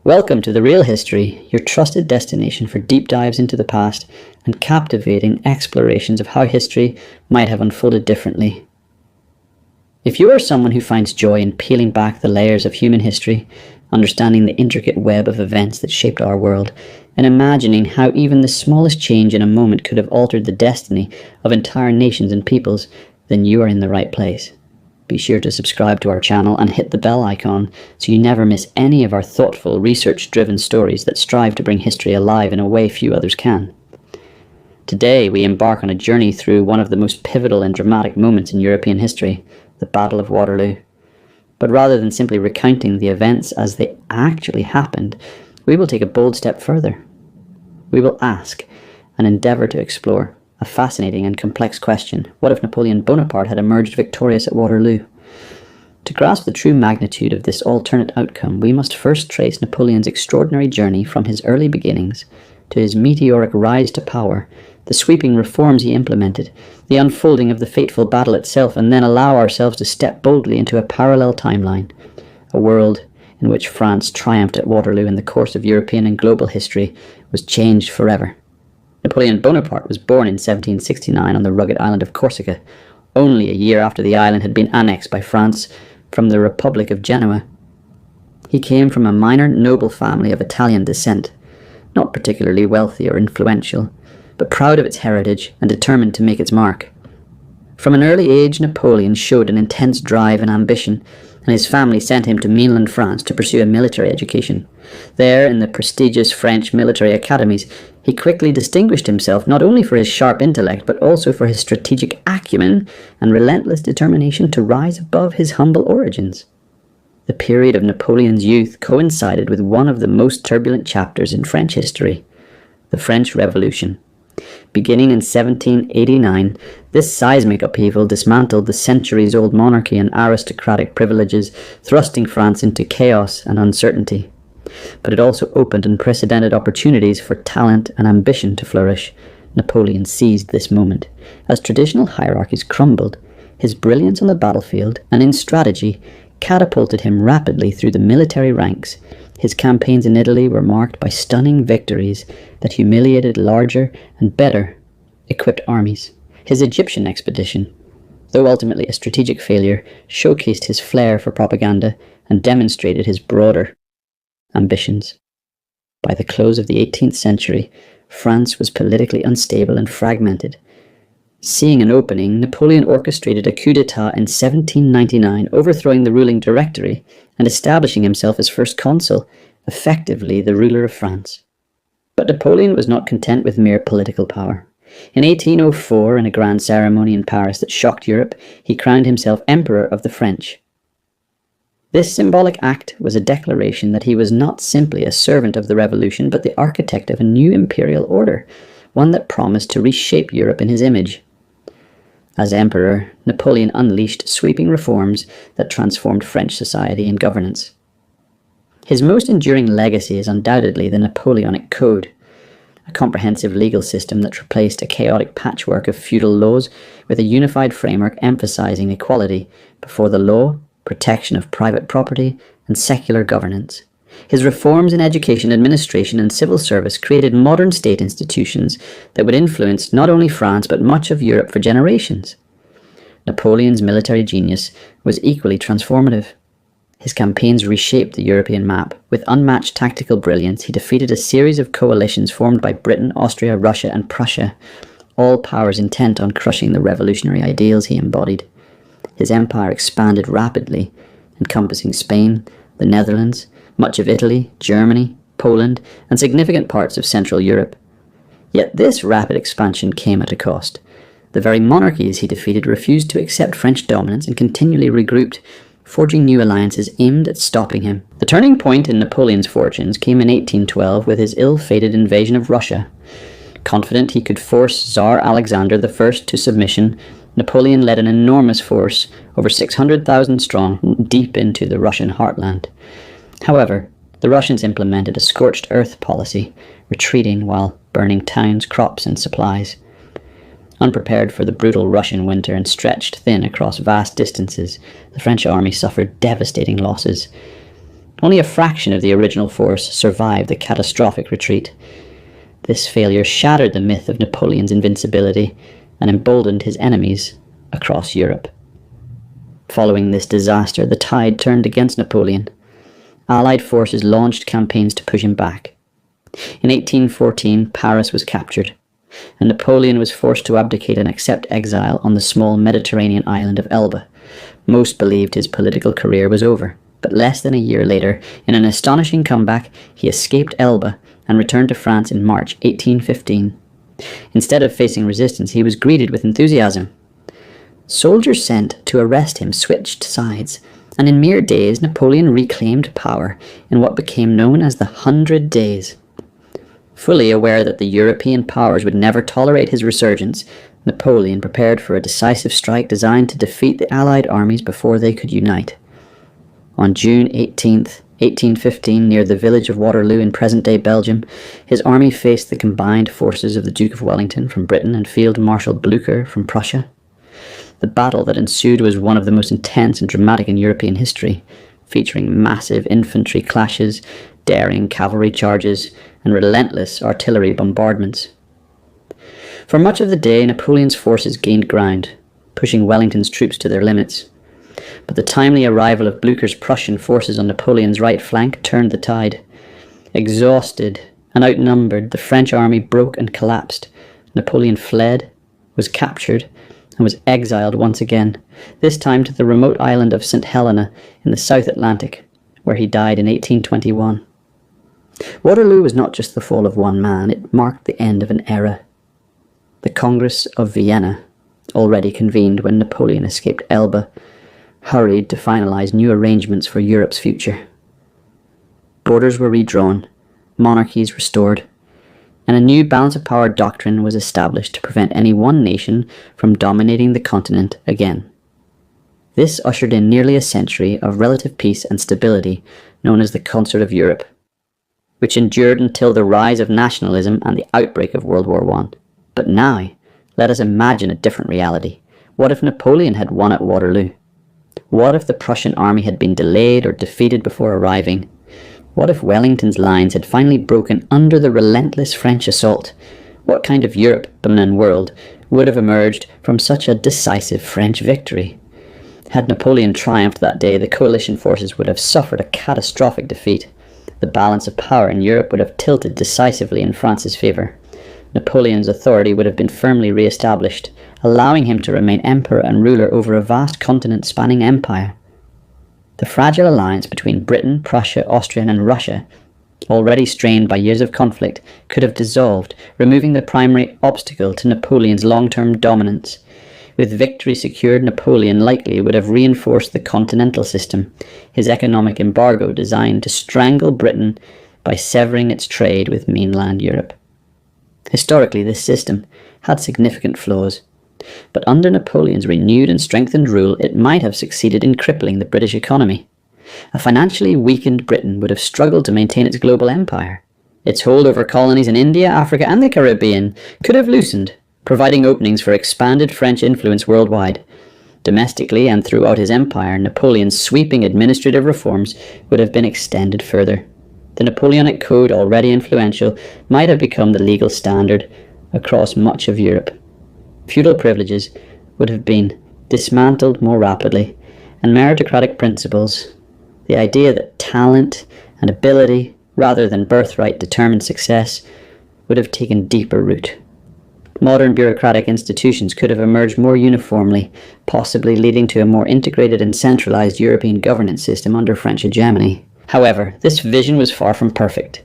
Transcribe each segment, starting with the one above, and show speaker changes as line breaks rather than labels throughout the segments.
Welcome to The Real History, your trusted destination for deep dives into the past and captivating explorations of how history might have unfolded differently. If you are someone who finds joy in peeling back the layers of human history, understanding the intricate web of events that shaped our world, and imagining how even the smallest change in a moment could have altered the destiny of entire nations and peoples, then you are in the right place. Be sure to subscribe to our channel and hit the bell icon so you never miss any of our thoughtful, research-driven stories that strive to bring history alive in a way few others can. Today we embark on a journey through one of the most pivotal and dramatic moments in European history, the Battle of Waterloo. But rather than simply recounting the events as they actually happened, we will take a bold step further. We will ask and endeavour to explore a fascinating and complex question: what if Napoleon Bonaparte had emerged victorious at Waterloo? To grasp the true magnitude of this alternate outcome, we must first trace Napoleon's extraordinary journey from his early beginnings to his meteoric rise to power, the sweeping reforms he implemented, the unfolding of the fateful battle itself, and then allow ourselves to step boldly into a parallel timeline, a world in which France triumphed at Waterloo and the course of European and global history was changed forever. Napoleon Bonaparte was born in 1769 on the rugged island of Corsica, only a year after the island had been annexed by France from the Republic of Genoa. He came from a minor noble family of Italian descent, not particularly wealthy or influential, but proud of its heritage and determined to make its mark. From an early age, Napoleon showed an intense drive and ambition, and his family sent him to mainland France to pursue a military education. There, in the prestigious French military academies, he quickly distinguished himself not only for his sharp intellect, but also for his strategic acumen and relentless determination to rise above his humble origins. The period of Napoleon's youth coincided with one of the most turbulent chapters in French history, the French Revolution. Beginning in 1789, this seismic upheaval dismantled the centuries-old monarchy and aristocratic privileges, thrusting France into chaos and uncertainty. But it also opened unprecedented opportunities for talent and ambition to flourish. Napoleon seized this moment. As traditional hierarchies crumbled, his brilliance on the battlefield and in strategy catapulted him rapidly through the military ranks. His campaigns in Italy were marked by stunning victories that humiliated larger and better equipped armies. His Egyptian expedition, though ultimately a strategic failure, showcased his flair for propaganda and demonstrated his broader ambitions. By the close of the 18th century, France was politically unstable and fragmented. Seeing an opening, Napoleon orchestrated a coup d'etat in 1799, overthrowing the ruling Directory and establishing himself as first consul, effectively the ruler of France. But Napoleon was not content with mere political power. In 1804, in a grand ceremony in Paris that shocked Europe, he crowned himself Emperor of the French. This symbolic act was a declaration that he was not simply a servant of the revolution, but the architect of a new imperial order, one that promised to reshape Europe in his image. As emperor, Napoleon unleashed sweeping reforms that transformed French society and governance. His most enduring legacy is undoubtedly the Napoleonic Code, a comprehensive legal system that replaced a chaotic patchwork of feudal laws with a unified framework emphasizing equality before the law, protection of private property, and secular governance. His reforms in education, administration, and civil service created modern state institutions that would influence not only France but much of Europe for generations. Napoleon's military genius was equally transformative. His campaigns reshaped the European map. With unmatched tactical brilliance, he defeated a series of coalitions formed by Britain, Austria, Russia, and Prussia, all powers intent on crushing the revolutionary ideals he embodied. His empire expanded rapidly, encompassing Spain, the Netherlands, much of Italy, Germany, Poland, and significant parts of Central Europe. Yet this rapid expansion came at a cost. The very monarchies he defeated refused to accept French dominance and continually regrouped, forging new alliances aimed at stopping him. The turning point in Napoleon's fortunes came in 1812 with his ill-fated invasion of Russia. Confident he could force Tsar Alexander I to submission, Napoleon led an enormous force, over 600,000 strong, deep into the Russian heartland. However, the Russians implemented a scorched earth policy, retreating while burning towns, crops, and supplies. Unprepared for the brutal Russian winter and stretched thin across vast distances, the French army suffered devastating losses. Only a fraction of the original force survived the catastrophic retreat. This failure shattered the myth of Napoleon's invincibility and emboldened his enemies across Europe. Following this disaster, the tide turned against Napoleon. Allied forces launched campaigns to push him back. In 1814, Paris was captured, and Napoleon was forced to abdicate and accept exile on the small Mediterranean island of Elba. Most believed his political career was over, but less than a year later, in an astonishing comeback, he escaped Elba and returned to France in March 1815. Instead of facing resistance, he was greeted with enthusiasm. Soldiers sent to arrest him switched sides, and in mere days Napoleon reclaimed power in what became known as the 100 Days. Fully aware that the European powers would never tolerate his resurgence, Napoleon prepared for a decisive strike designed to defeat the Allied armies before they could unite. On June 18, 1815, near the village of Waterloo in present-day Belgium, his army faced the combined forces of the Duke of Wellington from Britain and Field Marshal Blücher from Prussia. The battle that ensued was one of the most intense and dramatic in European history, featuring massive infantry clashes, daring cavalry charges, and relentless artillery bombardments. For much of the day, Napoleon's forces gained ground, pushing Wellington's troops to their limits. But the timely arrival of Blücher's Prussian forces on Napoleon's right flank turned the tide. Exhausted and outnumbered, the French army broke and collapsed. Napoleon fled, was captured, and was exiled once again, this time to the remote island of St. Helena in the South Atlantic, where he died in 1821. Waterloo was not just the fall of one man, it marked the end of an era. The Congress of Vienna, already convened when Napoleon escaped Elba, hurried to finalize new arrangements for Europe's future. Borders were redrawn, monarchies restored, and a new balance of power doctrine was established to prevent any one nation from dominating the continent again. This ushered in nearly a century of relative peace and stability known as the Concert of Europe, which endured until the rise of nationalism and the outbreak of World War I. But now, let us imagine a different reality. What if Napoleon had won at Waterloo? What if the Prussian army had been delayed or defeated before arriving? What if Wellington's lines had finally broken under the relentless French assault? What kind of Europe and world would have emerged from such a decisive French victory? Had Napoleon triumphed that day, the coalition forces would have suffered a catastrophic defeat. The balance of power in Europe would have tilted decisively in France's favour. Napoleon's authority would have been firmly re-established, allowing him to remain emperor and ruler over a vast continent-spanning empire. The fragile alliance between Britain, Prussia, Austria and Russia, already strained by years of conflict, could have dissolved, removing the primary obstacle to Napoleon's long-term dominance. With victory secured, Napoleon likely would have reinforced the continental system, his economic embargo designed to strangle Britain by severing its trade with mainland Europe. Historically, this system had significant flaws, but under Napoleon's renewed and strengthened rule, it might have succeeded in crippling the British economy. A financially weakened Britain would have struggled to maintain its global empire. Its hold over colonies in India, Africa and the Caribbean could have loosened, providing openings for expanded French influence worldwide. Domestically and throughout his empire, Napoleon's sweeping administrative reforms would have been extended further. The Napoleonic Code, already influential, might have become the legal standard across much of Europe. Feudal privileges would have been dismantled more rapidly, and meritocratic principles, the idea that talent and ability rather than birthright determined success, would have taken deeper root. Modern bureaucratic institutions could have emerged more uniformly, possibly leading to a more integrated and centralized European governance system under French hegemony. However, this vision was far from perfect.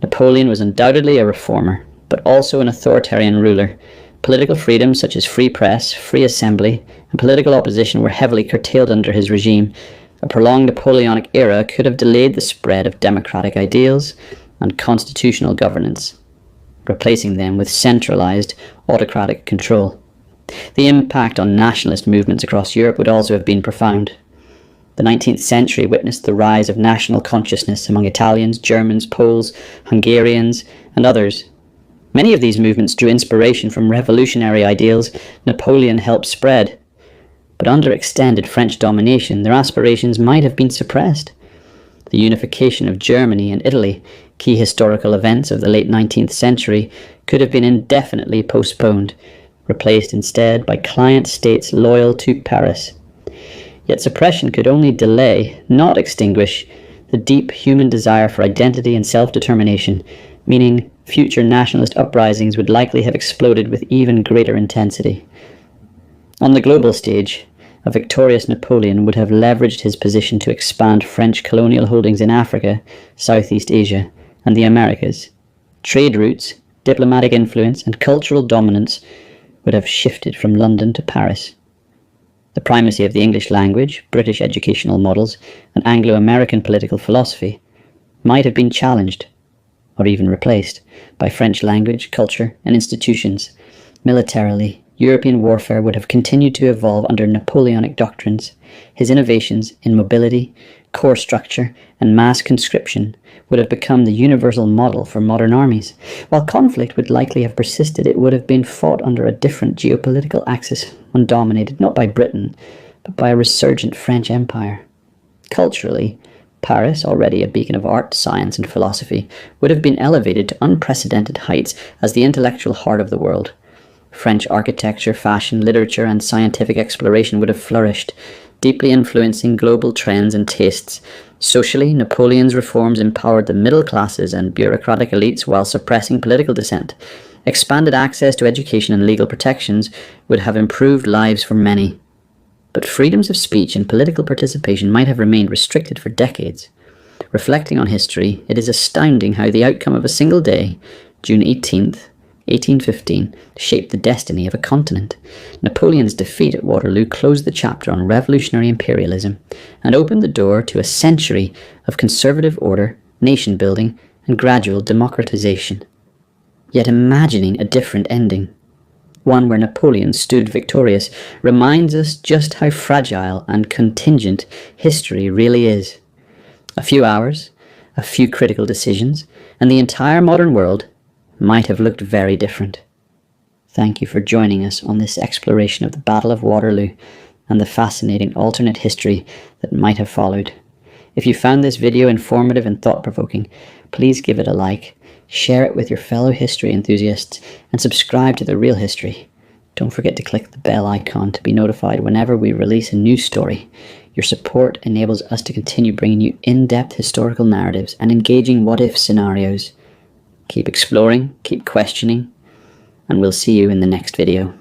Napoleon was undoubtedly a reformer, but also an authoritarian ruler. Political freedoms such as free press, free assembly, and political opposition were heavily curtailed under his regime. A prolonged Napoleonic era could have delayed the spread of democratic ideals and constitutional governance, replacing them with centralized autocratic control. The impact on nationalist movements across Europe would also have been profound. The 19th century witnessed the rise of national consciousness among Italians, Germans, Poles, Hungarians, and others. Many of these movements drew inspiration from revolutionary ideals Napoleon helped spread, but under extended French domination, their aspirations might have been suppressed. The unification of Germany and Italy, key historical events of the late 19th century, could have been indefinitely postponed, replaced instead by client states loyal to Paris. Yet suppression could only delay, not extinguish, the deep human desire for identity and self-determination, meaning future nationalist uprisings would likely have exploded with even greater intensity. On the global stage, a victorious Napoleon would have leveraged his position to expand French colonial holdings in Africa, Southeast Asia, and the Americas. Trade routes, diplomatic influence, and cultural dominance would have shifted from London to Paris. The primacy of the English language, British educational models, and Anglo-American political philosophy might have been challenged, or even replaced, by French language, culture, and institutions. Militarily, European warfare would have continued to evolve under Napoleonic doctrines. His innovations in mobility, corps structure, and mass conscription would have become the universal model for modern armies. While conflict would likely have persisted, it would have been fought under a different geopolitical axis, one dominated not by Britain, but by a resurgent French Empire. Culturally, Paris, already a beacon of art, science, and philosophy, would have been elevated to unprecedented heights as the intellectual heart of the world. French architecture, fashion, literature, and scientific exploration would have flourished, deeply influencing global trends and tastes. Socially, Napoleon's reforms empowered the middle classes and bureaucratic elites while suppressing political dissent. Expanded access to education and legal protections would have improved lives for many. But freedoms of speech and political participation might have remained restricted for decades. Reflecting on history, it is astounding how the outcome of a single day, June 18th, 1815, shaped the destiny of a continent. Napoleon's defeat at Waterloo closed the chapter on revolutionary imperialism and opened the door to a century of conservative order, nation-building, and gradual democratization. Yet imagining a different ending, one where Napoleon stood victorious, reminds us just how fragile and contingent history really is. A few hours, a few critical decisions, and the entire modern world might have looked very different. Thank you for joining us on this exploration of the Battle of Waterloo and the fascinating alternate history that might have followed. If you found this video informative and thought-provoking, please give it a like, share it with your fellow history enthusiasts, and subscribe to The Real History. Don't forget to click the bell icon to be notified whenever we release a new story. Your support enables us to continue bringing you in-depth historical narratives and engaging what-if scenarios. Keep exploring, keep questioning, and we'll see you in the next video.